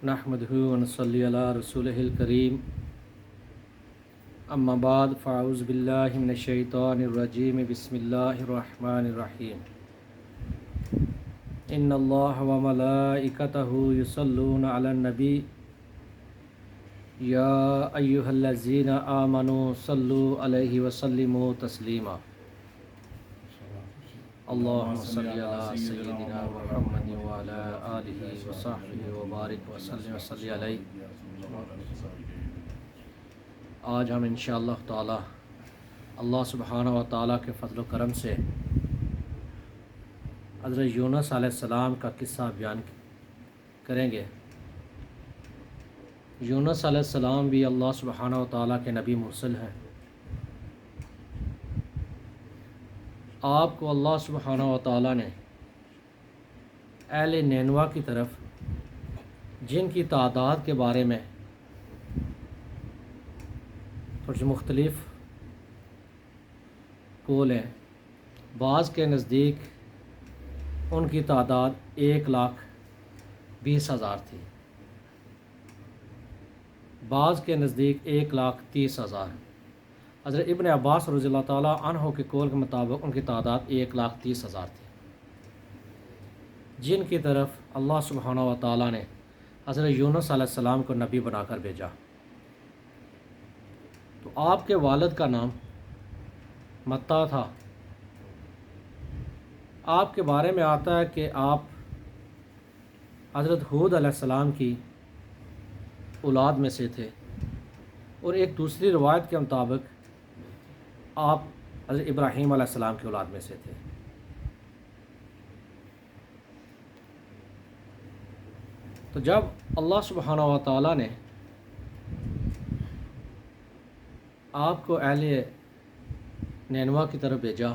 نحمدہ و نصلی علی رسولہ الکریم اما بعد فاعوذ باللہ من الشیطان الرجیم بسم اللہ الرحمن الرحیم ان اللہ و ملائکتہ یصلون علی النبی یا ایہا الذین آمنوا صلوا علیہ وسلموا تسلیما اللہم صلی علی سیدنا محمد وعلی آلہ وصحبہ وبارک وسلم وصلی علیہ۔ آج ہم انشاءاللہ تعالی اللہ سبحانہ و تعالیٰ کے فضل و کرم سے حضرت یونس علیہ السلام کا قصہ بیان کریں گے۔ یونس علیہ السلام بھی اللہ سبحانہ و تعالیٰ کے نبی مرسل ہیں۔ آپ کو اللہ سبحانہ و تعالیٰ نے اہل نینوا کی طرف، جن کی تعداد کے بارے میں کچھ مختلف قول ہیں، بعض کے نزدیک ان کی تعداد 1,20,000 تھی، بعض کے نزدیک 1,30,000۔ حضرت ابن عباس رضی اللہ تعالیٰ عنہ کے قول کے مطابق ان کی تعداد 1,30,000 تھی، جن کی طرف اللہ سبحانہ و تعالیٰ نے حضرت یونس علیہ السلام کو نبی بنا کر بھیجا۔ تو آپ کے والد کا نام متا تھا۔ آپ کے بارے میں آتا ہے کہ آپ حضرت ہود علیہ السلام کی اولاد میں سے تھے، اور ایک دوسری روایت کے مطابق آپ حضرت ابراہیم علیہ السلام کی اولاد میں سے تھے۔ تو جب اللہ سبحانہ و تعالیٰ نے آپ کو اہل نینوا کی طرف بھیجا،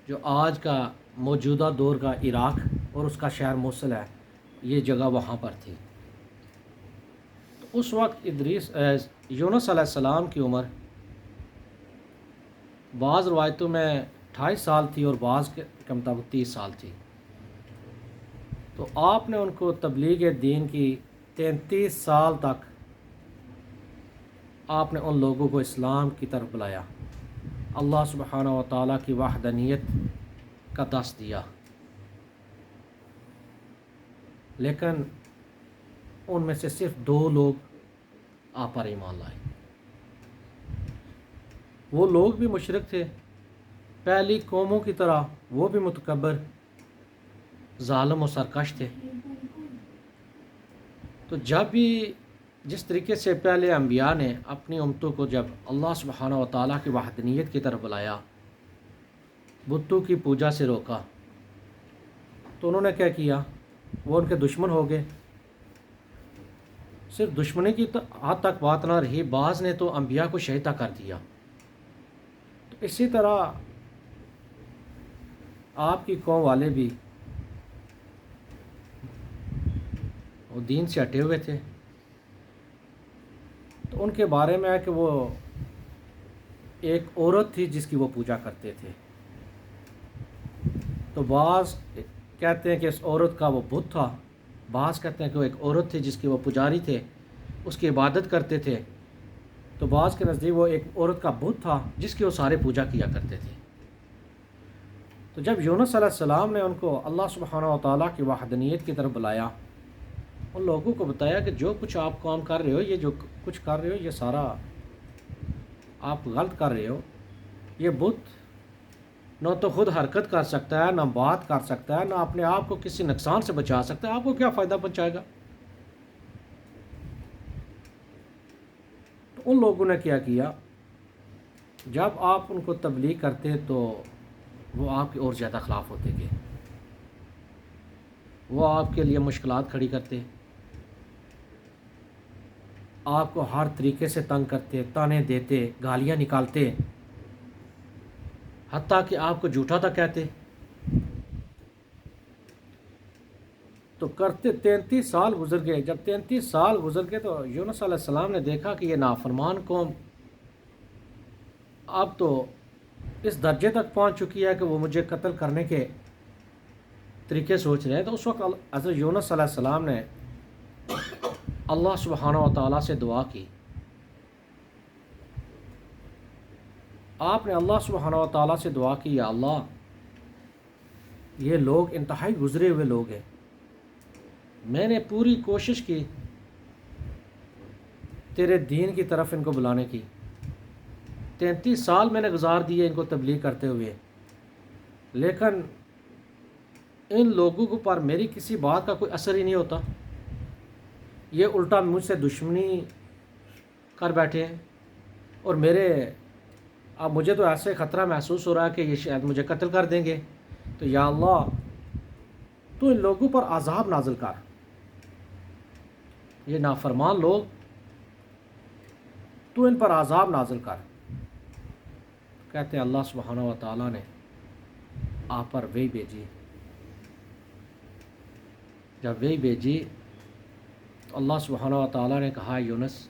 جو آج کا موجودہ دور کا عراق اور اس کا شہر موصل ہے، یہ جگہ وہاں پر تھی۔ تو اس وقت یونس علیہ السلام کی عمر بعض روایتوں میں 28 سال تھی اور بعض کے مطابق 30 سال تھی۔ تو آپ نے ان کو تبلیغ دین کی 33 سال تک آپ نے ان لوگوں کو اسلام کی طرف بلایا، اللہ سبحانہ و تعالیٰ کی وحدانیت کا دس دیا، لیکن ان میں سے صرف 2 لوگ آپ پر ایمان لائے۔ وہ لوگ بھی مشرک تھے، پہلی قوموں کی طرح وہ بھی متکبر، ظالم و سرکش تھے۔ تو جب بھی جس طریقے سے پہلے انبیاء نے اپنی امتوں کو جب اللہ سبحانہ و تعالیٰ کی وحدانیت کی طرف بلایا، بتوں کی پوجا سے روکا، تو انہوں نے کیا کیا؟ وہ ان کے دشمن ہو گئے۔ صرف دشمنی کی حد تک بات نہ رہی، بعض نے تو انبیاء کو شہید تک کر دیا۔ تو اسی طرح آپ کی قوم والے بھی وہ دین سے ہٹے ہوئے تھے۔ تو ان کے بارے میں ہے کہ وہ ایک عورت تھی جس کی وہ پوجا کرتے تھے۔ تو بعض کہتے ہیں کہ اس عورت کا وہ بت تھا، بعض کہتے ہیں کہ وہ ایک عورت تھی جس کے وہ پجاری تھے، اس کی عبادت کرتے تھے۔ تو بعض کے نزدیک وہ ایک عورت کا بت تھا جس کی وہ سارے پوجا کیا کرتے تھے۔ تو جب یونس علیہ السلام نے ان کو اللہ سبحانہ و تعالیٰ کی وحدانیت کی طرف بلایا، ان لوگوں کو بتایا کہ جو کچھ آپ کام کر رہے ہو، یہ جو کچھ کر رہے ہو، یہ سارا آپ غلط کر رہے ہو۔ یہ بت نہ تو خود حرکت کر سکتا ہے، نہ بات کر سکتا ہے، نہ اپنے آپ کو کسی نقصان سے بچا سکتا ہے، آپ کو کیا فائدہ پہنچائے گا؟ تو ان لوگوں نے کیا جب آپ ان کو تبلیغ کرتے تو وہ آپ کے اور زیادہ خلاف ہوتے گئے، وہ آپ کے لیے مشکلات کھڑی کرتے، آپ کو ہر طریقے سے تنگ کرتے، تانے دیتے، گالیاں نکالتے، حتیٰ کہ آپ کو جھوٹا تک کہتے۔ تو کرتے 33 سال گزر گئے۔ جب 33 سال گزر گئے تو یونس علیہ السلام نے دیکھا کہ یہ نافرمان قوم اب تو اس درجے تک پہنچ چکی ہے کہ وہ مجھے قتل کرنے کے طریقے سوچ رہے ہیں۔ تو اس وقت حضرت یونس علیہ السلام نے اللہ سبحانہ و تعالیٰ سے دعا کی. آپ نے اللہ سبحانہ و تعالیٰ سے دعا کی یا اللہ یہ لوگ انتہائی گزرے ہوئے لوگ ہیں، میں نے پوری کوشش کی تیرے دین کی طرف ان کو بلانے کی، 33 سال میں نے گزار دیے ان کو تبلیغ کرتے ہوئے، لیکن ان لوگوں کو پر میری کسی بات کا کوئی اثر ہی نہیں ہوتا، یہ الٹا مجھ سے دشمنی کر بیٹھے ہیں، اور اب مجھے تو ایسے خطرہ محسوس ہو رہا ہے کہ یہ شاید مجھے قتل کر دیں گے. تو یا اللہ تو ان لوگوں پر عذاب نازل کر، یہ نافرمان لوگ تو ان پر عذاب نازل کر. کہتے ہیں اللہ سبحانہ و تعالیٰ نے آپ پر وحی بھیجی. جب وحی بھیجی تو اللہ سبحانہ و تعالیٰ نے کہا یونس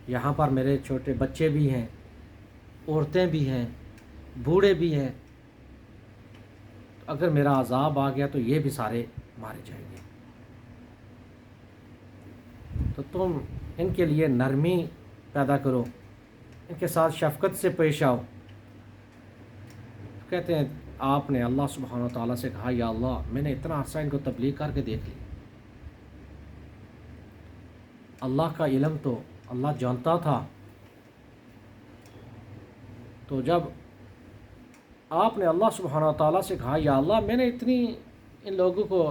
یہاں پر میرے چھوٹے بچے بھی ہیں، عورتیں بھی ہیں، بوڑھے بھی ہیں، اگر میرا عذاب آ گیا تو یہ بھی سارے مارے جائیں گے، تو تم ان کے لیے نرمی پیدا کرو، ان کے ساتھ شفقت سے پیش آؤ. کہتے ہیں آپ نے اللہ سبحانہ و تعالیٰ سے کہا یا اللہ میں نے اتنا عرصہ ان کو تبلیغ کر کے دیکھ لی، اللہ کا علم تو اللہ جانتا تھا. تو جب آپ نے اللہ سبحانہ و تعالیٰ سے کہا یا اللہ میں نے اتنی ان لوگوں کو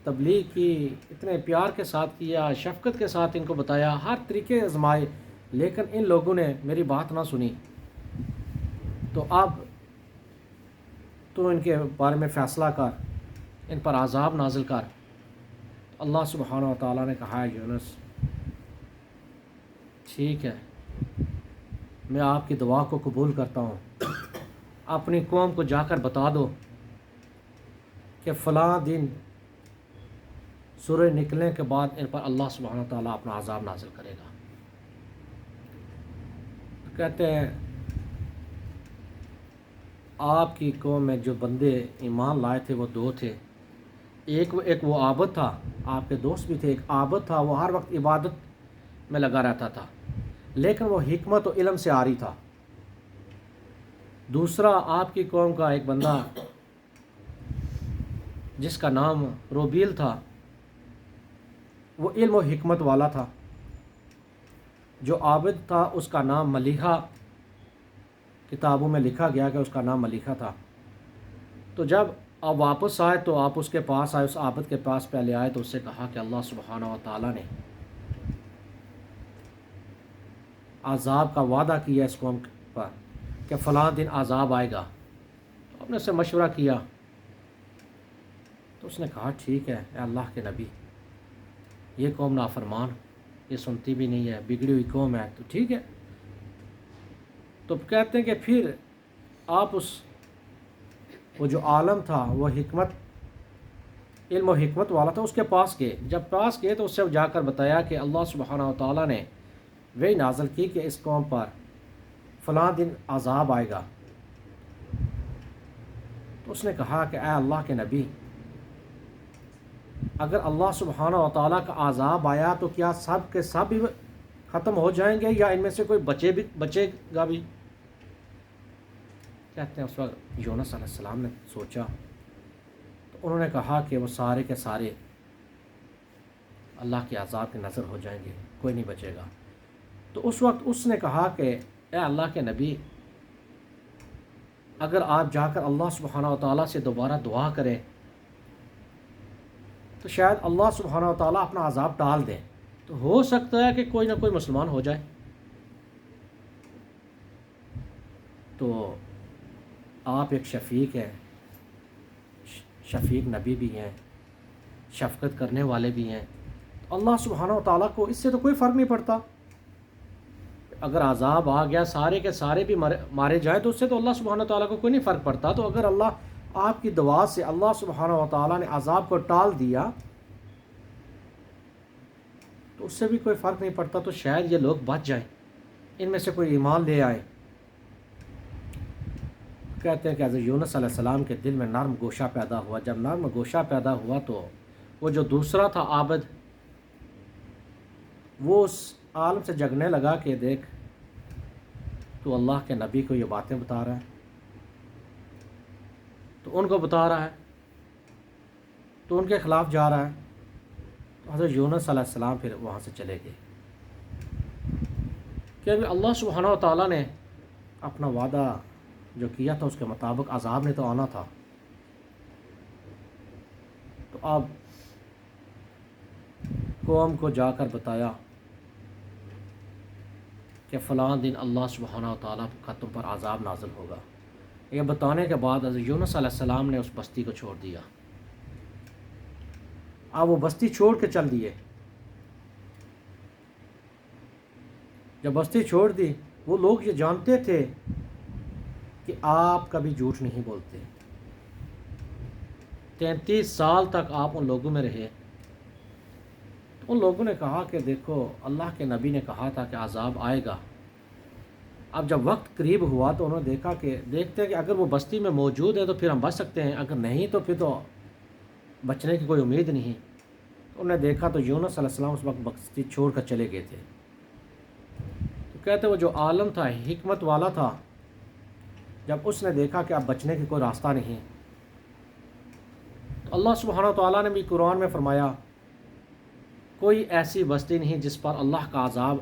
تبلیغ کی، اتنے پیار کے ساتھ کیا، شفقت کے ساتھ ان کو بتایا، ہر طریقے آزمائے، لیکن ان لوگوں نے میری بات نہ سنی، تو اب تو ان کے بارے میں فیصلہ کر، ان پر عذاب نازل کر. اللہ سبحانہ و تعالیٰ نے کہا یونس ٹھیک ہے، میں آپ کی دعا کو قبول کرتا ہوں، اپنی قوم کو جا کر بتا دو کہ فلاں دن سورج نکلنے کے بعد ان پر اللہ سبحانہ و تعالیٰ اپنا عذاب نازل کرے گا. کہتے ہیں آپ کی قوم میں جو بندے ایمان لائے تھے وہ 2 تھے، ایک وہ عابد تھا، آپ کے دوست بھی تھے، ایک عابد تھا وہ ہر وقت عبادت میں لگا رہتا تھا لیکن وہ حکمت و علم سے عاری تھا. دوسرا آپ کی قوم کا ایک بندہ جس کا نام روبیل تھا، وہ علم و حکمت والا تھا. جو عابد تھا اس کا نام ملیحہ، کتابوں میں لکھا گیا کہ اس کا نام ملیحہ تھا. تو جب آپ واپس آئے تو آپ اس کے پاس آئے، اس عابد کے پاس پہلے آئے تو اس سے کہا کہ اللہ سبحانہ و تعالیٰ نے عذاب کا وعدہ کیا اس قوم پر کہ فلاں دن عذاب آئے گا. تو آپ نے اس سے مشورہ کیا تو اس نے کہا ٹھیک ہے اے اللہ کے نبی، یہ قوم نافرمان، یہ سنتی بھی نہیں ہے، بگڑی ہوئی قوم ہے، تو ٹھیک ہے. تو کہتے ہیں کہ پھر آپ وہ جو عالم تھا، وہ علم و حکمت والا تھا، اس کے پاس گئے. جب پاس گئے تو اس سے جا کر بتایا کہ اللہ سبحانہ و تعالیٰ نے وحی نازل کی کہ اس قوم پر فلاں دن عذاب آئے گا. تو اس نے کہا کہ اے اللہ کے نبی، اگر اللہ سبحانہ و تعالیٰ کا عذاب آیا تو کیا سب کے سب ہی ختم ہو جائیں گے یا ان میں سے کوئی بچے گا بھی؟ کہتے ہیں اس وقت یونس علیہ السلام نے سوچا تو انہوں نے کہا کہ وہ سارے کے سارے اللہ کے عذاب کی نظر ہو جائیں گے، کوئی نہیں بچے گا. تو اس وقت اس نے کہا کہ اے اللہ کے نبی، اگر آپ جا کر اللہ سبحانہ و تعالیٰ سے دوبارہ دعا کریں تو شاید اللہ سبحانہ و تعالیٰ اپنا عذاب ٹال دیں، تو ہو سکتا ہے کہ کوئی نہ کوئی مسلمان ہو جائے. تو آپ ایک شفیق ہیں، شفیق نبی بھی ہیں، شفقت کرنے والے بھی ہیں. اللہ سبحانہ و تعالیٰ کو اس سے تو کوئی فرق نہیں پڑتا، اگر عذاب آ گیا سارے کے سارے بھی مارے جائیں تو اس سے تو اللہ سبحانہ و تعالیٰ کو کوئی نہیں فرق پڑتا. تو اگر اللہ آپ کی دعا سے اللہ سبحانہ و تعالیٰ نے عذاب کو ٹال دیا تو اس سے بھی کوئی فرق نہیں پڑتا، تو شاید یہ لوگ بچ جائیں، ان میں سے کوئی ایمان لے آئے. کہتے ہیں کہ حضرت یونس علیہ السلام کے دل میں نرم گوشہ پیدا ہوا. جب نرم گوشہ پیدا ہوا تو وہ جو دوسرا تھا عابد، وہ اس عالم سے جگنے لگا کہ دیکھ تو اللہ کے نبی کو یہ باتیں بتا رہا ہے، تو ان کو بتا رہا ہے، تو ان کے خلاف جا رہا ہے۔ تو حضرت یونس علیہ السلام پھر وہاں سے چلے گئے کہ ابھی اللہ سبحانہ و تعالیٰ نے اپنا وعدہ جو کیا تھا اس کے مطابق عذاب نے تو آنا تھا۔ تو اب قوم کو جا کر بتایا کہ فلاں دن اللہ سبحانہ و تعالیٰ کا تم پر عذاب نازل ہوگا۔ یہ بتانے کے بعد حضرت یونس علیہ السلام نے اس بستی کو چھوڑ دیا۔ اب وہ بستی چھوڑ کے چل دیے۔ جب بستی چھوڑ دی، وہ لوگ یہ جانتے تھے کہ آپ کبھی جھوٹ نہیں بولتے۔ 33 سال تک آپ ان لوگوں میں رہے۔ ان لوگوں نے کہا کہ دیکھو اللہ کے نبی نے کہا تھا کہ عذاب آئے گا۔ اب جب وقت قریب ہوا تو انہوں نے دیکھا کہ دیکھتے ہیں کہ اگر وہ بستی میں موجود ہے تو پھر ہم بچ سکتے ہیں، اگر نہیں تو پھر تو بچنے کی کوئی امید نہیں۔ تو انہوں نے دیکھا تو یونس علیہ السلام اس وقت بستی چھوڑ کر چلے گئے تھے۔ تو کہتے وہ جو عالم تھا، حکمت والا تھا، جب اس نے دیکھا کہ اب بچنے کی کوئی راستہ نہیں، تو اللہ سبحانہ تعالیٰ نے بھی قرآن میں فرمایا کوئی ایسی بستی نہیں جس پر اللہ کا عذاب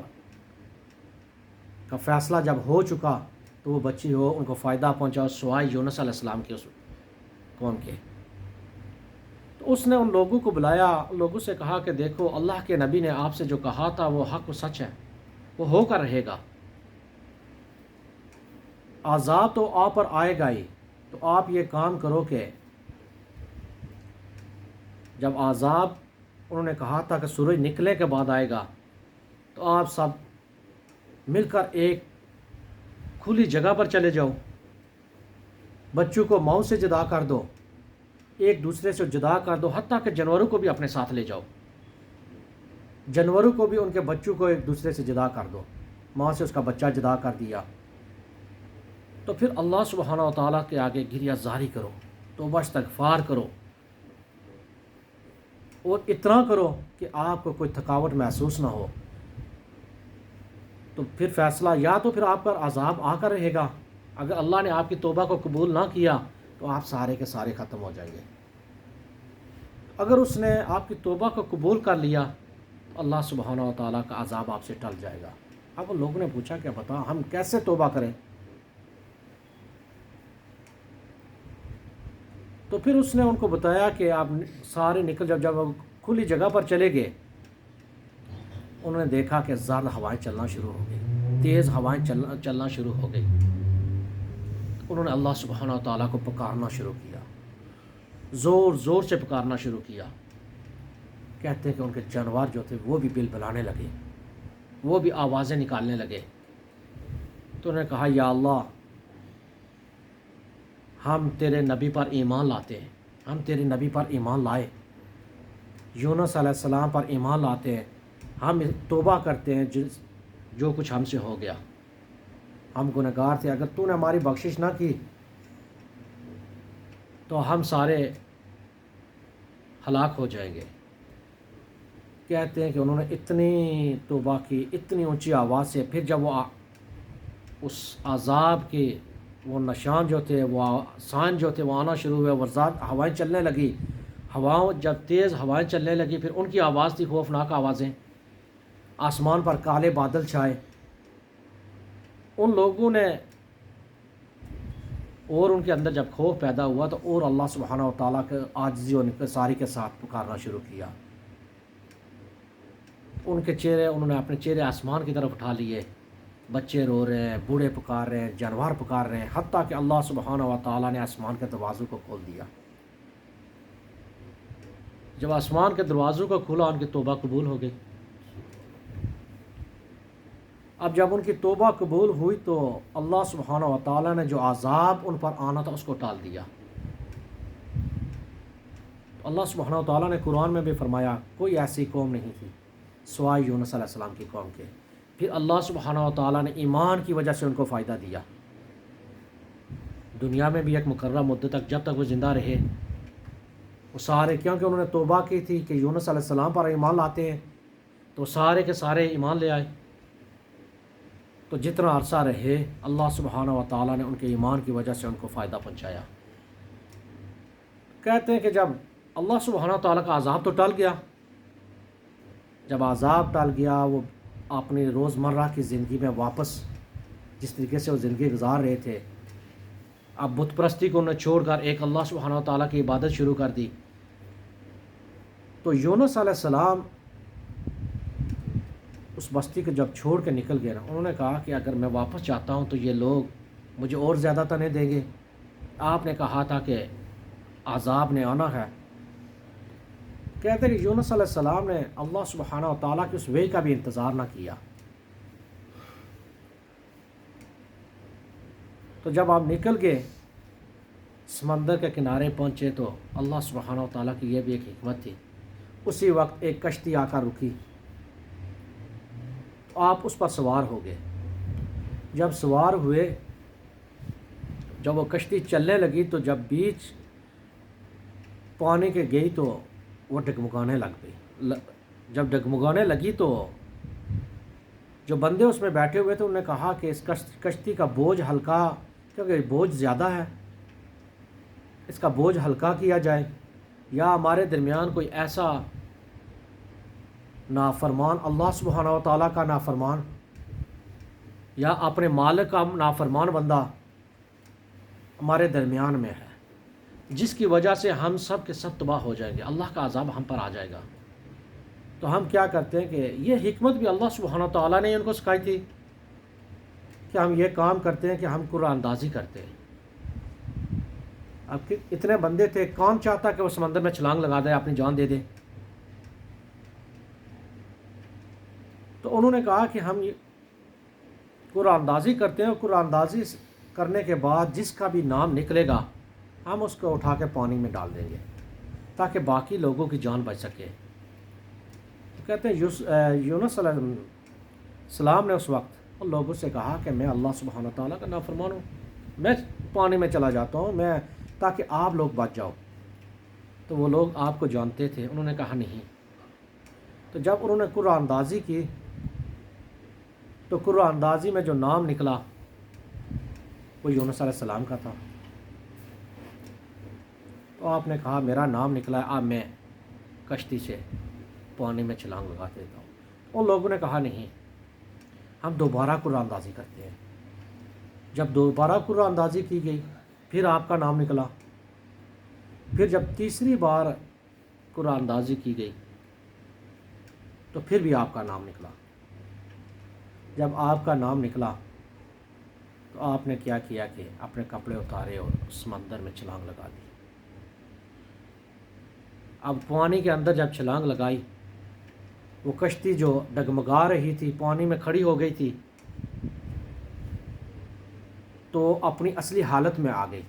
کا فیصلہ جب ہو چکا تو وہ بچی ہو، ان کو فائدہ پہنچا سوائے یونس علیہ السلام کے اس قوم کے۔ تو اس نے ان لوگوں کو بلایا، ان لوگوں سے کہا کہ دیکھو اللہ کے نبی نے آپ سے جو کہا تھا وہ حق و سچ ہے، وہ ہو کر رہے گا۔ عذاب تو آپ پر آئے گا ہی، تو آپ یہ کام کرو کہ جب عذاب انہوں نے کہا تھا کہ سورج نکلنے کے بعد آئے گا، تو آپ سب مل کر ایک کھلی جگہ پر چلے جاؤ، بچوں کو ماؤں سے جدا کر دو، ایک دوسرے سے جدا کر دو، حتیٰ کہ جانوروں کو بھی اپنے ساتھ لے جاؤ، جانوروں کو بھی ان کے بچوں کو ایک دوسرے سے جدا کر دو۔ ماں سے اس کا بچہ جدا کر دیا، تو پھر اللہ سبحانہ و تعالیٰ کے آگے گریہ زاری کرو، توبہ استغفار کرو، اور اتنا کرو کہ آپ کو کوئی تھکاوٹ محسوس نہ ہو۔ تو پھر فیصلہ یا تو پھر آپ پر عذاب آ کر رہے گا، اگر اللہ نے آپ کی توبہ کو قبول نہ کیا تو آپ سارے کے سارے ختم ہو جائیں گے۔ اگر اس نے آپ کی توبہ کو قبول کر لیا تو اللہ سبحانہ و تعالیٰ کا عذاب آپ سے ٹل جائے گا۔ اب ان لوگوں نے پوچھا کہ بتا ہم کیسے توبہ کریں؟ تو پھر اس نے ان کو بتایا کہ آپ سارے نکل جب وہ کھلی جگہ پر چلے گئے، انہوں نے دیکھا کہ زیادہ ہوائیں چلنا شروع ہو گئی، تیز ہوائیں چلنا شروع ہو گئی۔ انہوں نے اللہ سبحانہ و تعالیٰ کو پکارنا شروع کیا، زور زور سے پکارنا شروع کیا۔ کہتے ہیں کہ ان کے جانور جو تھے وہ بھی بل بلانے لگے، وہ بھی آوازیں نکالنے لگے۔ تو انہوں نے کہا یا اللہ، ہم تیرے نبی پر ایمان لاتے ہیں، ہم تیرے نبی پر ایمان لائے، یونس علیہ السلام پر ایمان لاتے ہیں، ہم توبہ کرتے ہیں جو کچھ ہم سے ہو گیا، ہم گنہگار تھے، اگر تو نے ہماری بخشش نہ کی تو ہم سارے ہلاک ہو جائیں گے۔ کہتے ہیں کہ انہوں نے اتنی توبہ کی، اتنی اونچی آواز سے، پھر جب وہ اس عذاب کے وہ نشان جو تھے، وہ سائن جو تھے وہ آنا شروع ہوئے، ورزاد ہوائیں چلنے لگی، جب تیز ہوائیں چلنے لگی پھر ان کی آواز تھی خوفناک آوازیں، آسمان پر کالے بادل چھائے۔ ان لوگوں نے اور ان کے اندر جب خوف پیدا ہوا تو اور اللہ سبحانہ و تعالیٰ کے عاجزی اور انکساری کے ساتھ پکارنا شروع کیا۔ ان کے چہرے، انہوں نے اپنے چہرے آسمان کی طرف اٹھا لیے، بچے رو رہے ہیں، بوڑھے پکار رہے ہیں، جانور پکار رہے ہیں، حتیٰ کہ اللہ سبحانہ و تعالیٰ نے آسمان کے دروازوں کو کھول دیا۔ جب آسمان کے دروازوں کو کھولا ان کی توبہ قبول ہو گئی۔ اب جب ان کی توبہ قبول ہوئی تو اللہ سبحانہ و تعالیٰ نے جو عذاب ان پر آنا تھا اس کو ٹال دیا۔ اللہ سبحانہ و تعالیٰ نے قرآن میں بھی فرمایا کوئی ایسی قوم نہیں تھی سوائے یونس علیہ السلام کی قوم کے۔ پھر اللہ سبحانہ و تعالیٰ نے ایمان کی وجہ سے ان کو فائدہ دیا، دنیا میں بھی ایک مقررہ مدت تک، جب تک وہ زندہ رہے وہ سارے، کیونکہ انہوں نے توبہ کی تھی کہ یونس علیہ السلام پر ایمان لاتے ہیں، تو سارے کے سارے ایمان لے آئے۔ تو جتنا عرصہ رہے اللہ سبحانہ و تعالیٰ نے ان کے ایمان کی وجہ سے ان کو فائدہ پہنچایا۔ کہتے ہیں کہ جب اللہ سبحانہ و تعالیٰ کا عذاب تو ٹل گیا، جب عذاب ٹل گیا وہ اپنی روزمرہ کی زندگی میں واپس جس طریقے سے وہ زندگی گزار رہے تھے، اب بت پرستی کو انہیں چھوڑ کر ایک اللہ سبحانہ و تعالیٰ کی عبادت شروع کر دی۔ تو یونس علیہ السلام اس بستی کو جب چھوڑ کے نکل گئے نا، انہوں نے کہا کہ اگر میں واپس جاتا ہوں تو یہ لوگ مجھے اور زیادہ تنے دیں گے، آپ نے کہا تھا کہ عذاب نے آنا ہے۔ کہتے ہیں کہ یونس علیہ السلام نے اللہ سبحانہ و تعالیٰ کی اس وحی کا بھی انتظار نہ کیا۔ تو جب آپ نکل گئے سمندر کے کنارے پہنچے تو اللہ سبحانہ و تعالیٰ کی یہ بھی ایک حکمت تھی، اسی وقت ایک کشتی آ کر رکی، تو آپ اس پر سوار ہو گئے۔ جب سوار ہوئے، جب وہ کشتی چلنے لگی تو جب بیچ پانی کے گئی تو وہ ڈگمگانے لگ گئی۔ جب ڈگمگانے لگی تو جو بندے اس میں بیٹھے ہوئے تھے انہوں نے کہا کہ اس کشتی کا بوجھ ہلکا، کیونکہ بوجھ زیادہ ہے، اس کا بوجھ ہلکا کیا جائے، یا ہمارے درمیان کوئی ایسا نافرمان، اللہ سبحانہ و تعالیٰ کا نافرمان یا اپنے مالک کا نافرمان بندہ ہمارے درمیان میں ہے، جس کی وجہ سے ہم سب کے سب تباہ ہو جائیں گے، اللہ کا عذاب ہم پر آ جائے گا۔ تو ہم کیا کرتے ہیں کہ یہ حکمت بھی اللہ سبحانہ و تعالیٰ نے ان کو سکھائی تھی کہ ہم یہ کام کرتے ہیں کہ ہم قرآن اندازی کرتے ہیں۔ اب اتنے بندے تھے، کون چاہتا کہ وہ سمندر میں چھلانگ لگا دے، اپنی جان دے دے؟ تو انہوں نے کہا کہ ہم یہ قرآن اندازی کرتے ہیں، اور قرآن اندازی کرنے کے بعد جس کا بھی نام نکلے گا ہم اس کو اٹھا کے پانی میں ڈال دیں گے تاکہ باقی لوگوں کی جان بچ سکے۔ تو کہتے ہیں یونس علیہ السلام نے اس وقت ان لوگوں سے کہا کہ میں اللہ سبحانہ تعالیٰ کا نافرمان ہوں، میں پانی میں چلا جاتا ہوں، میں تاکہ آپ لوگ بچ جاؤ۔ تو وہ لوگ آپ کو جانتے تھے، انہوں نے کہا نہیں۔ تو جب انہوں نے قرآن اندازی کی تو قرآن اندازی میں جو نام نکلا وہ یونس علیہ السلام کا تھا۔ تو آپ نے کہا میرا نام نکلا ہے، اب میں کشتی سے پانی میں چھلانگ لگا دیتا ہوں۔ ان لوگوں نے کہا نہیں، ہم دوبارہ قرآن اندازی کرتے ہیں۔ جب دوبارہ قرآن اندازی کی گئی پھر آپ کا نام نکلا، پھر جب تیسری بار قرآن اندازی کی گئی تو پھر بھی آپ کا نام نکلا۔ جب آپ کا نام نکلا تو آپ نے کیا کیا کہ اپنے کپڑے اتارے اور سمندر میں چھلانگ لگا دی۔ اب پانی کے اندر جب چھلانگ لگائی، وہ کشتی جو ڈگمگا رہی تھی پانی میں کھڑی ہو گئی تھی تو اپنی اصلی حالت میں آ گئی۔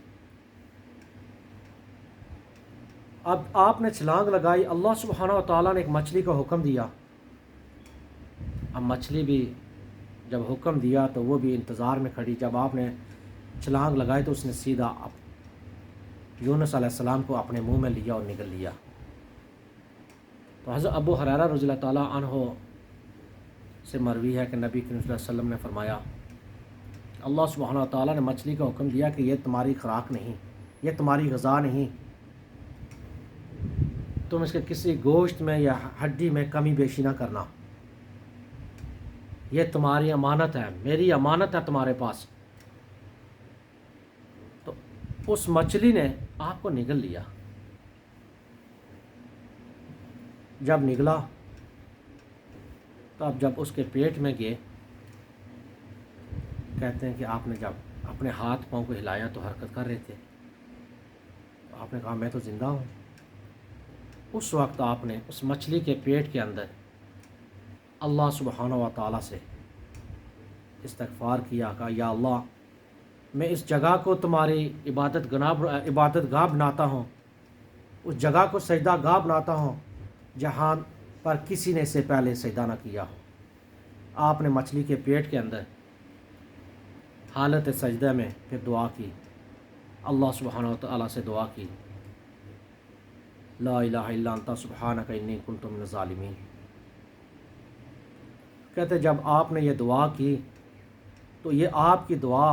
اب آپ نے چھلانگ لگائی، اللہ سبحانہ و تعالیٰ نے ایک مچھلی کا حکم دیا۔ اب مچھلی بھی جب حکم دیا تو وہ بھی انتظار میں کھڑی۔ جب آپ نے چھلانگ لگائی تو اس نے سیدھا یونس علیہ السلام کو اپنے منہ میں لیا اور نگل لیا۔ تو حضرت ابو ہریرہ رضی اللہ تعالیٰ عنہ سے مروی ہے کہ نبی کریم صلی اللہ علیہ وسلم نے فرمایا، اللہ سبحانہ و تعالیٰ نے مچھلی کا حکم دیا کہ یہ تمہاری خوراک نہیں، یہ تمہاری غذا نہیں، تم اس کے کسی گوشت میں یا ہڈی میں کمی بیشی نہ کرنا، یہ تمہاری امانت ہے، میری امانت ہے تمہارے پاس۔ تو اس مچھلی نے آپ کو نگل لیا۔ جب نگلا تو اب جب اس کے پیٹ میں گئے، کہتے ہیں کہ آپ نے جب اپنے ہاتھ پاؤں کو ہلایا تو حرکت کر رہے تھے، تو آپ نے کہا میں تو زندہ ہوں۔ اس وقت آپ نے اس مچھلی کے پیٹ کے اندر اللہ سبحانہ و تعالیٰ سے استغفار کیا، کہا یا اللہ میں اس جگہ کو تمہاری عبادت گاہ بناتا ہوں، اس جگہ کو سجدہ گاہ بناتا ہوں جہاں پر کسی نے اس سے پہلے سجدہ نہ کیا ہو۔ آپ نے مچھلی کے پیٹ کے اندر حالت سجدہ میں پھر دعا کی، اللہ سبحانہ و تعالیٰ سے دعا کی لا الہ الا انت سبحانک انی کنت من الظالمین۔ کہتے جب آپ نے یہ دعا کی تو یہ آپ کی دعا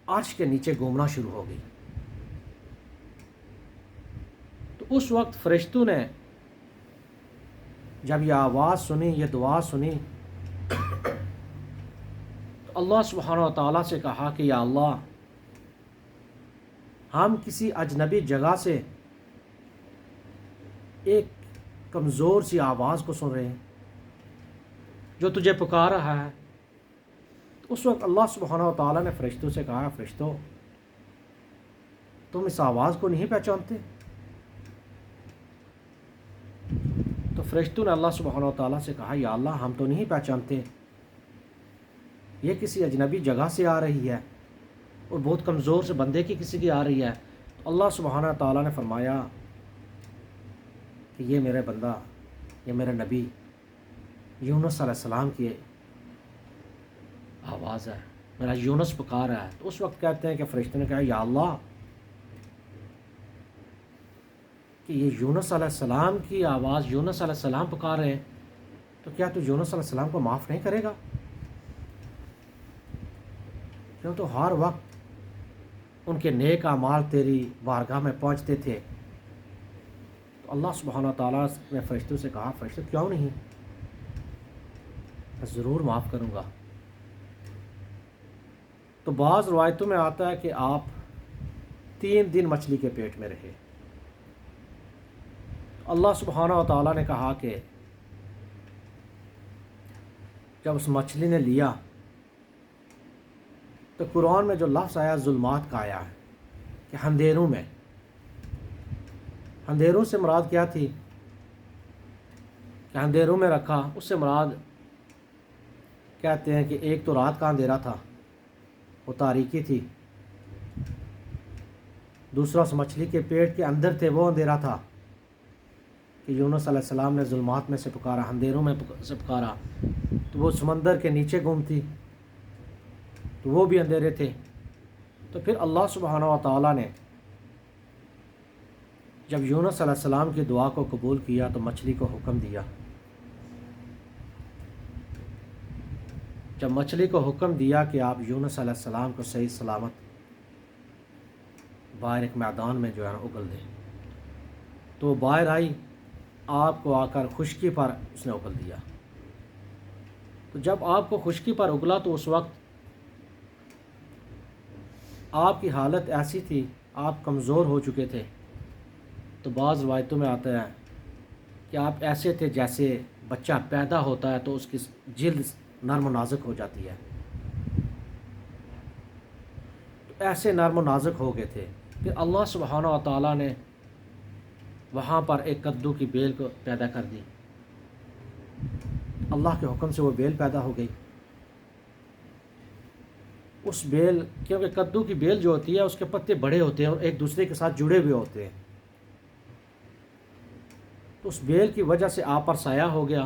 عرش کے نیچے گھومنا شروع ہو گئی۔ تو اس وقت فرشتوں نے جب یہ آواز سنی، یہ دعا سنی، تو اللہ سبحانہ و تعالیٰ سے کہا کہ یا اللہ، ہم کسی اجنبی جگہ سے ایک کمزور سی آواز کو سن رہے ہیں جو تجھے پکار رہا ہے۔ تو اس وقت اللہ سبحانہ و تعالیٰ نے فرشتوں سے کہا، فرشتوں تم اس آواز کو نہیں پہچانتے؟ تو فرشتوں نے اللہ سبحانہ و تعالیٰ سے کہا، یا اللہ ہم تو نہیں پہچانتے، یہ کسی اجنبی جگہ سے آ رہی ہے اور بہت کمزور سے بندے کی کسی کی آ رہی ہے۔ تو اللہ سبحانہ و تعالیٰ نے فرمایا کہ یہ میرے بندہ، یہ میرے نبی یونس علیہ السلام کی آواز ہے، میرا یونس پکار ہے۔ تو اس وقت کہتے ہیں کہ فرشتے نے کہا، یا اللہ کہ یہ یونس علیہ السلام کی آواز، یونس علیہ السلام پکار رہے ہیں، تو کیا تو یونس علیہ السلام کو معاف نہیں کرے گا؟ کیوں تو ہر وقت ان کے نیک اعمال تیری بارگاہ میں پہنچتے تھے۔ تو اللہ سبحانہ تعالیٰ نے فرشتوں سے کہا، فرشتوں کیوں نہیں، میں ضرور معاف کروں گا۔ تو بعض روایتوں میں آتا ہے کہ آپ 3 دن مچھلی کے پیٹ میں رہے۔ اللہ سبحانہ و تعالیٰ نے کہا کہ جب اس مچھلی نے لیا تو قرآن میں جو لفظ آیا ظلمات کا آیا ہے کہ اندھیروں میں، اندھیروں سے مراد کیا تھی کہ اندھیروں میں رکھا، اس سے مراد کہتے ہیں کہ ایک تو رات کا اندھیرا تھا، وہ تاریکی تھی، دوسرا اس مچھلی کے پیٹ کے اندر تھے، وہ اندھیرا تھا کہ یونس علیہ السلام نے ظلمات میں سے پکارا، اندھیروں میں سے پکارا، تو وہ سمندر کے نیچے گم تھی، تو وہ بھی اندھیرے تھے۔ تو پھر اللہ سبحانہ و تعالیٰ نے جب یونس علیہ السلام کی دعا کو قبول کیا تو مچھلی کو حکم دیا، جب مچھلی کو حکم دیا کہ آپ یونس علیہ السلام کو صحیح سلامت باہر ایک میدان میں جو ہے اگل دیں، تو وہ باہر آئی، آپ کو آ کر خشکی پر اس نے اگل دیا۔ تو جب آپ کو خشکی پر اگلا تو اس وقت آپ کی حالت ایسی تھی، آپ کمزور ہو چکے تھے۔ تو بعض روایتوں میں آتا ہے کہ آپ ایسے تھے جیسے بچہ پیدا ہوتا ہے تو اس کی جلد نرم و نازک ہو جاتی ہے، تو ایسے نرم و نازک ہو گئے تھے۔ پھر اللہ سبحانہ و تعالیٰ نے وہاں پر ایک کدو کی بیل کو پیدا کر دی، اللہ کے حکم سے وہ بیل پیدا ہو گئی۔ اس بیل، کیونکہ کدو کی بیل جو ہوتی ہے اس کے پتے بڑے ہوتے ہیں اور ایک دوسرے کے ساتھ جڑے ہوئے ہوتے ہیں، تو اس بیل کی وجہ سے آپ پر سایہ ہو گیا۔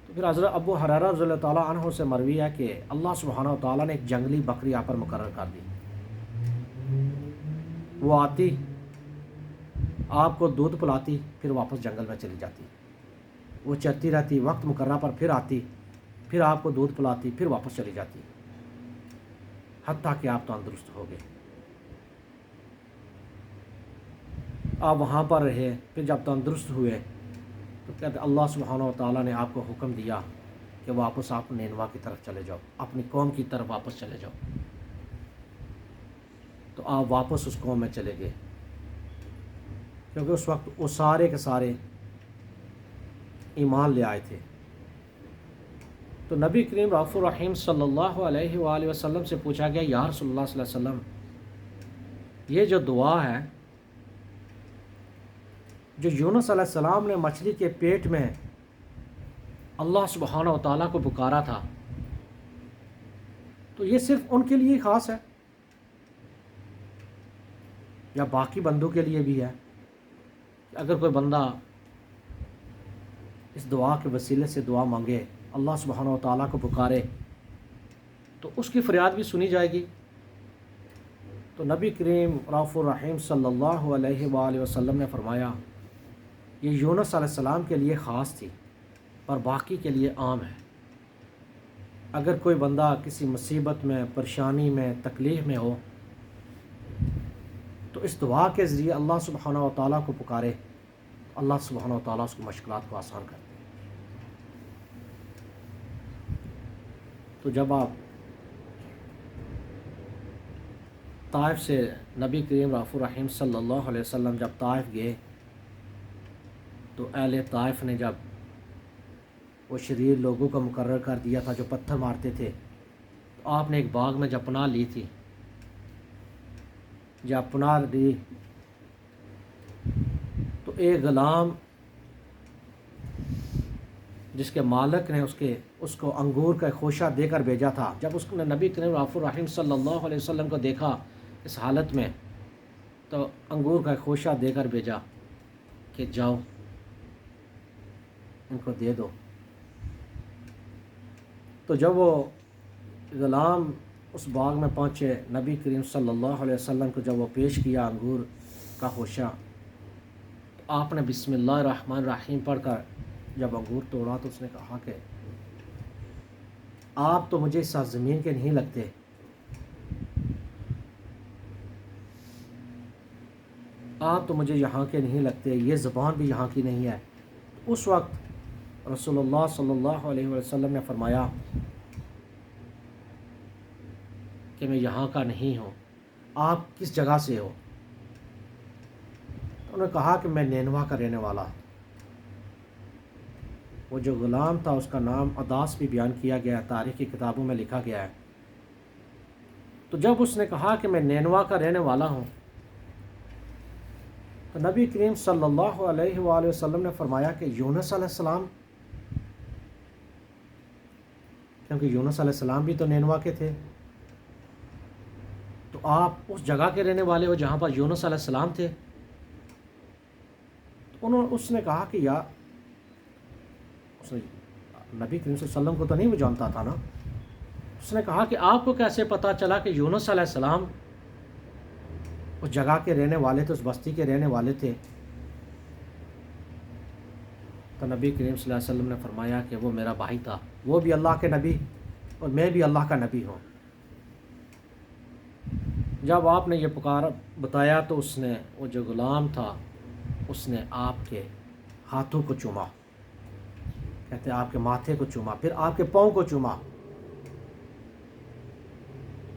تو پھر حضرت ابو ہریرہ رضی اللہ تعالیٰ عنہ سے مروی ہے کہ اللہ سبحانہ و تعالیٰ نے ایک جنگلی بکری آپ پر مقرر کر دی، وہ آتی، آپ کو دودھ پلاتی، پھر واپس جنگل میں چلی جاتی، وہ چرتی رہتی، وقت مقررہ پر پھر آتی، پھر آپ کو دودھ پلاتی، پھر واپس چلی جاتی، حتیٰ کہ آپ تندرست ہو گئے۔ آپ وہاں پر رہے، پھر جب تندرست ہوئے تو کہتے اللہ سبحانہ و تعالیٰ نے آپ کو حکم دیا کہ واپس آپ نینوا کی طرف چلے جاؤ، اپنی قوم کی طرف واپس چلے جاؤ۔ تو آپ واپس اس قوم میں چلے گئے، کیونکہ اس وقت وہ سارے کے سارے ایمان لے آئے تھے۔ تو نبی کریم رؤوف الرحیم صلی اللہ علیہ وآلہ وسلم سے پوچھا گیا، یا رسول اللہ صلی اللہ علیہ وسلم، یہ جو دعا ہے جو یونس علیہ السلام نے مچھلی کے پیٹ میں اللہ سبحانہ و تعالیٰ کو پکارا تھا، تو یہ صرف ان کے لیے خاص ہے یا باقی بندوں کے لیے بھی ہے؟ اگر کوئی بندہ اس دعا کے وسیلے سے دعا مانگے، اللہ سبحانہ و تعالیٰ کو پکارے، تو اس کی فریاد بھی سنی جائے گی؟ تو نبی کریم رؤوف الرحیم صلی اللہ علیہ وآلہ وسلم نے فرمایا یہ یونس علیہ السلام کے لیے خاص تھی پر باقی کے لیے عام ہے۔ اگر کوئی بندہ کسی مصیبت میں، پریشانی میں، تکلیف میں ہو تو اس دعا کے ذریعے اللہ سبحانہ و تعالیٰ کو پکارے، اللہ سبحانہ و تعالیٰ اس کی مشکلات کو آسان کرتے ہیں۔ تو جب آپ طائف سے نبی کریم رأف الرحیم صلی اللہ علیہ وسلم جب طائف گئے تو اہل طائف نے جب وہ شریر لوگوں کو مقرر کر دیا تھا جو پتھر مارتے تھے، تو آپ نے ایک باغ میں جب پناہ لی تھی، جب پناہ لی تو ایک غلام جس کے مالک نے اس کو انگور کا خوشہ دے کر بھیجا تھا، جب اس نے نبی کریم رأف الرحیم صلی اللہ علیہ وسلم کو دیکھا اس حالت میں تو انگور کا خوشہ دے کر بھیجا کہ جاؤ ان کو دے دو۔ تو جب وہ غلام اس باغ میں پہنچے، نبی کریم صلی اللہ علیہ وسلم کو جب وہ پیش کیا انگور کا خوشہ، تو آپ نے بسم اللہ الرحمن الرحیم پڑھ کر جب انگور توڑا تو اس نے کہا کہ آپ تو مجھے اس سرزمین کے نہیں لگتے، آپ تو مجھے یہاں کے نہیں لگتے، یہ زبان بھی یہاں کی نہیں ہے۔ اس وقت رسول اللہ صلی اللہ علیہ وسلم نے فرمایا کہ میں یہاں کا نہیں ہوں، آپ کس جگہ سے ہو؟ تو انہوں نے کہا کہ میں نینوا کا رہنے والا ہوں۔ وہ جو غلام تھا اس کا نام عداس بھی بیان کیا گیا ہے، تاریخی کتابوں میں لکھا گیا ہے۔ تو جب اس نے کہا کہ میں نینوا کا رہنے والا ہوں تو نبی کریم صلی اللہ علیہ وآلہ وسلم نے فرمایا کہ یونس علیہ السلام، کیونکہ یونس علیہ السلام بھی تو نینوا کے تھے، تو آپ اس جگہ کے رہنے والے ہو جہاں پر یونس علیہ السلام تھے؟ تو اس نے کہا کہ اس نے نبی کریم صلی اللہ علیہ وسلم کو تو نہیں وہ جانتا تھا نا۔ اس نے کہا کہ آپ کو کیسے پتہ چلا کہ یونس علیہ السلام اس جگہ کے رہنے والے تھے، اس بستی کے رہنے والے تھے؟ تو نبی کریم صلی اللہ علیہ وسلم نے فرمایا کہ وہ میرا بھائی تھا، وہ بھی اللہ کے نبی اور میں بھی اللہ کا نبی ہوں۔ جب آپ نے یہ بتایا تو اس نے، وہ جو غلام تھا، اس نے آپ کے ہاتھوں کو چوما، کہتے ہیں آپ کے ماتھے کو چوما، پھر آپ کے پاؤں کو چوما۔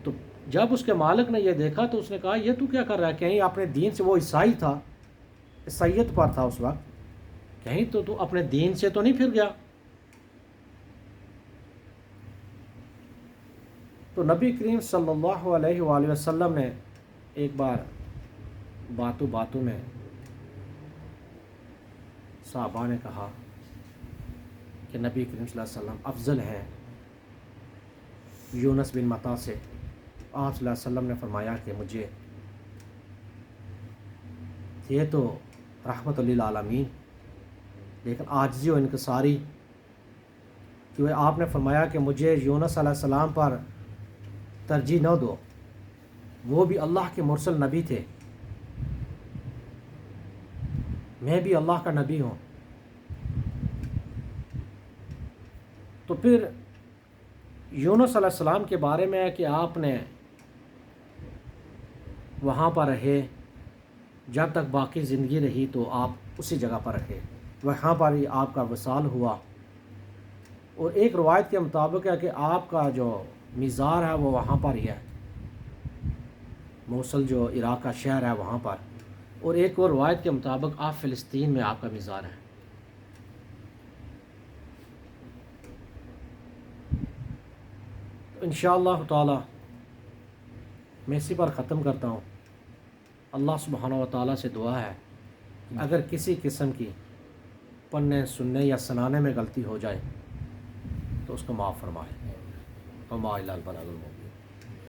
تو جب اس کے مالک نے یہ دیکھا تو اس نے کہا یہ تو کیا کر رہا ہے؟ کہیں اپنے دین سے، وہ عیسائی تھا، عیسائیت پر تھا اس وقت، کہیں تو اپنے دین سے تو نہیں پھر گیا؟ تو نبی کریم صلی اللہ علیہ وآلہ وسلم نے ایک بار باتوں میں صحابہ نے کہا کہ نبی کریم صلی اللہ علیہ وسلم افضل ہیں یونس بن متا سے۔ آپ صلی اللہ علیہ وسلم نے فرمایا کہ مجھے یہ تو رحمت للعالمین، لیکن عاجزی و انکساری کہ آپ نے فرمایا کہ مجھے یونس علیہ السلام پر ترجیح نہ دو، وہ بھی اللہ کے مرسل نبی تھے، میں بھی اللہ کا نبی ہوں۔ تو پھر یونس علیہ السلام کے بارے میں ہے کہ آپ نے وہاں پر رہے، جب تک باقی زندگی رہی تو آپ اسی جگہ پر رہے، وہاں پر ہی آپ کا وصال ہوا۔ اور ایک روایت کے مطابق ہے کہ آپ کا جو مزار ہے وہ وہاں پر ہی ہے، موصل جو عراق کا شہر ہے وہاں پر، اور ایک اور روایت کے مطابق آپ فلسطین میں آپ کا مزار ہے۔ انشاءاللہ تعالی میں اسی پر ختم کرتا ہوں۔ اللہ سبحانہ و تعالیٰ سے دعا ہے اگر کسی قسم کی پڑھنے، سننے یا سنانے میں غلطی ہو جائے تو اس کو معاف فرمائے۔ وما الی البلاغ المبین۔